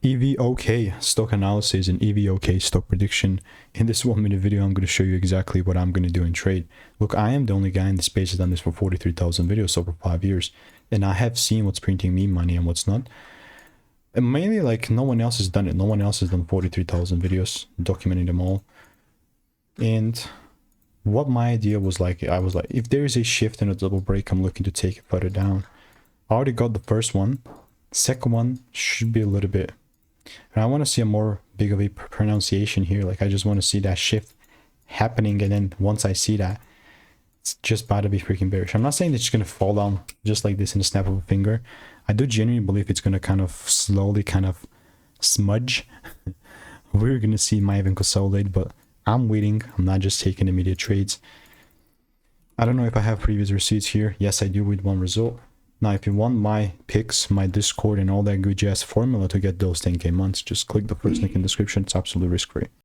EVOK stock analysis and EVOK stock prediction. In this 1-minute video, I'm going to show you exactly what I'm going to do in trade. Look, I am the only guy in the space that's done this for 43,000 videos over 5 years, and I have seen what's printing me money and what's not. And mainly, like, no one else has done it. No one else has done 43,000 videos, documenting them all. And what my idea was, like, I was like, if there is a shift and a double break, I'm looking to take it further down. I already got the first one. Second one should be a little bit. And I want to see a more big of a pronunciation here. Like, I just want to see that shift happening, and then once I see that, it's just about to be freaking bearish. I'm not saying it's just going to fall down just like this in a snap of a finger. I do genuinely believe it's going to kind of slowly kind of smudge. We're going to see it might even consolidate, but I'm waiting. I'm not just taking immediate trades. I don't know if I have previous receipts here. Yes, I do with one result. Now, if you want my picks, my Discord, and all that good jazz formula to get those 10K months, just click the first link in the description. It's absolutely risk-free.